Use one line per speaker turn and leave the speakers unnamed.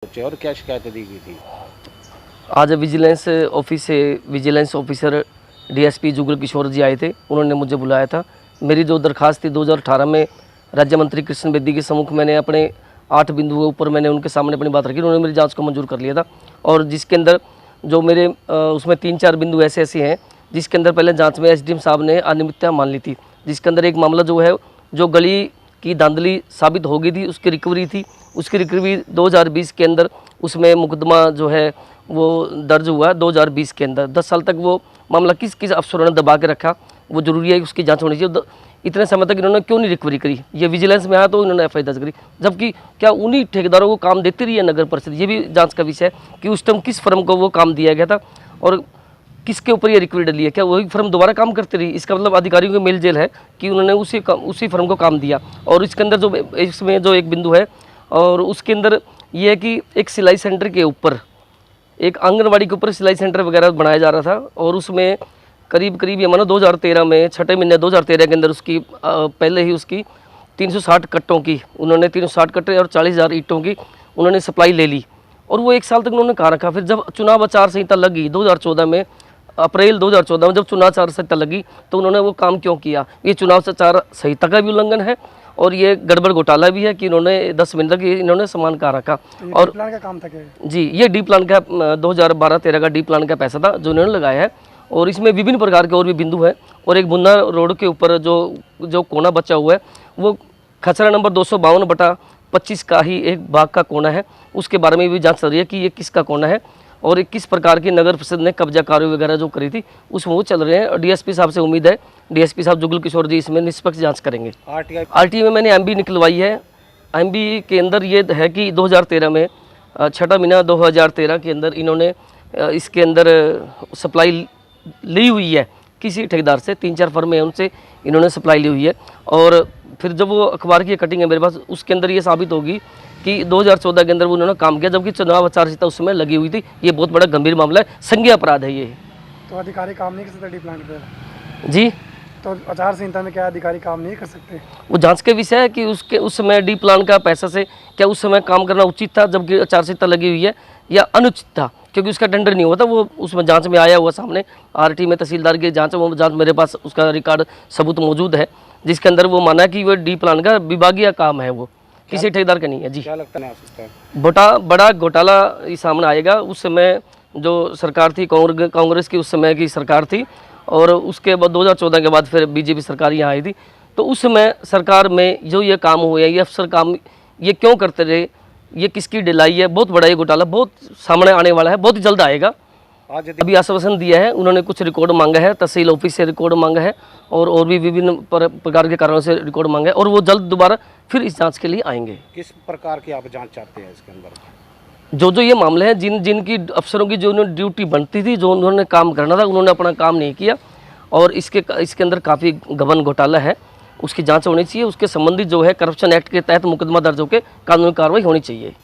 पहुंचे और क्या शिकायतें दी गई थी?
आज विजिलेंस ऑफिस से vigilance officer DSP Jugal Kishore जी आए थे। उन्होंने मुझे बुलाया था। मेरी जो दरखास्त थी 2018 में राज्य मंत्री कृष्ण बेदी के सम्मुख मैंने अपने 8 बिंदुओं ऊपर मैंने उनके सामने अपनी बात रखी। उन्होंने मेरी जांच को मंजूर कर लिया था और जिसके अंदर जो मेरे उसमें 3-4 बिंदु ऐसे हैं जिसके अंदर पहले जांच में एसडीएम साहब ने अनियमितता मान ली थी। जिसके अंदर एक मामला जो है जो गली की धांधली साबित हो गई थी, उसकी रिकवरी थी। उसकी रिकवरी 2020 के अंदर उसमें मुकदमा जो है वो दर्ज हुआ 2020 के अंदर। 10 साल तक वो मामला किस किस अफसरों ने दबा के रखा, वो जरूरी है कि उसकी जांच होनी चाहिए। इतने समय तक इन्होंने क्यों नहीं रिकवरी करी? ये विजिलेंस में आया तो इन्होंने एफआईआर दर्ज करी, जबकि क्या उन्हीं ठेकेदारों को काम देती रही है नगर परिषद? ये भी जांच का विषय है कि उस टाइम किस फर्म को वो काम दिया गया था और किसके ऊपर ये रिकवरी डली है। क्या वही फर्म दोबारा काम करती रही? इसका मतलब अधिकारियों की मेल जेल है कि उन्होंने उसी फर्म को काम दिया। और इसके अंदर जो इसमें जो एक बिंदु है और उसके अंदर ये है कि एक सिलाई सेंटर के ऊपर, एक आंगनवाड़ी के ऊपर सिलाई सेंटर वगैरह बनाया जा रहा था और उसमें करीब ये मानो 2013 में 6 महीने 2013 के अंदर उसकी पहले ही उसकी 360 कट्टों की उन्होंने 360 कट्टे और 40,000 ईंटों की उन्होंने सप्लाई ले ली और वो 1 साल तक उन्होंने कहा रखा। फिर जब चुनाव आचार संहिता लगी 2014 में, अप्रैल 2014 में जब चुनाव आचार संहिता लगी तो उन्होंने वो काम क्यों किया? ये चुनाव आचार संहिता का भी उल्लंघन है और ये गड़बड़ घोटाला भी है कि इन्होंने 10 महीने तक इन्होंने सामान कहा रखा।
तो
और
प्लान का काम था क्या?
जी, ये डी प्लान का 2012-13 का डी प्लान का पैसा था जो इन्होंने लगाया है और इसमें विभिन्न प्रकार के और भी बिंदु हैं। और एक बुन्ना रोड के ऊपर जो कोना बचा हुआ है वो खसरा नंबर 252/25 का ही एक भाग का कोना है। उसके बारे में भी जांच चल रही है कि ये किसका कोना है और किस प्रकार की नगर परिषद ने कब्जा कार्रवाई वगैरह जो करी थी उसमें वो चल रहे हैं। और डीएसपी साहब से उम्मीद है, डीएसपी साहब जुगल किशोर जी इसमें निष्पक्ष जांच करेंगे। आरटीआई में मैंने एमबी निकलवाई है। एमबी के अंदर ये है कि 2013 में 6 महीना 2013 के अंदर इन्होंने इसके अंदर सप्लाई ली हुई है किसी ठेकेदार से, 3-4 फर्म है उनसे इन्होंने सप्लाई ली हुई है। और फिर जब वो अखबार की कटिंग है मेरे पास, उसके अंदर ये साबित होगी कि 2014 के अंदर वो उन्होंने काम किया जबकि चुनाव आचार संहिता उस समय लगी हुई थी। ये बहुत बड़ा गंभीर मामला है, संज्ञेय अपराध है ये।
तो अधिकारी काम नहीं कर सकते डी प्लान पे?
जी,
तो आचार संहिता में क्या अधिकारी काम नहीं कर सकते?
वो जांच के विषय है कि उस समय डी प्लान का पैसा से क्या उस समय काम करना उचित था जबकि आचार संहिता लगी हुई है, या अनुचित था? क्योंकि उसका टेंडर नहीं हुआ था, वो उसमें जांच में आया हुआ सामने आरटी में तहसीलदार की जांच, वो जांच मेरे पास उसका रिकॉर्ड सबूत मौजूद है जिसके अंदर वो माना कि वो डी प्लान का विभागीय काम है, वो किसी ठेकेदार का नहीं है। जी,
क्या लगता है
बड़ा घोटाला सामने आएगा। उस समय जो सरकार थी कांग्रेस की, उस समय की सरकार थी और उसके बाद 2014 के बाद फिर बीजेपी सरकार यहाँ आई थी। तो उस समय सरकार में जो ये काम हुए, ये अफसर काम ये क्यों करते रहे, ये किसकी ढिलाई है? बहुत बड़ा ये घोटाला बहुत सामने आने वाला है, बहुत ही जल्द आएगा।
आज
अभी आश्वासन दिया है उन्होंने, कुछ रिकॉर्ड मांगा है, तहसील ऑफिस से रिकॉर्ड मांगा है और भी विभिन्न प्रकार के कारणों से रिकॉर्ड मांगा है और वो जल्द दोबारा फिर इस जांच के लिए आएंगे।
किस प्रकार की आप जांच चाहते हैं इसके अंदर?
जो ये मामले हैं जिनकी अफसरों की जो ड्यूटी बनती थी, जो उन्होंने काम करना था, उन्होंने अपना काम नहीं किया और इसके अंदर काफ़ी गबन घोटाला है, उसकी जांच होनी चाहिए। उसके संबंधित जो है करप्शन एक्ट के तहत मुकदमा दर्ज होकर कानूनी कार्रवाई होनी चाहिए।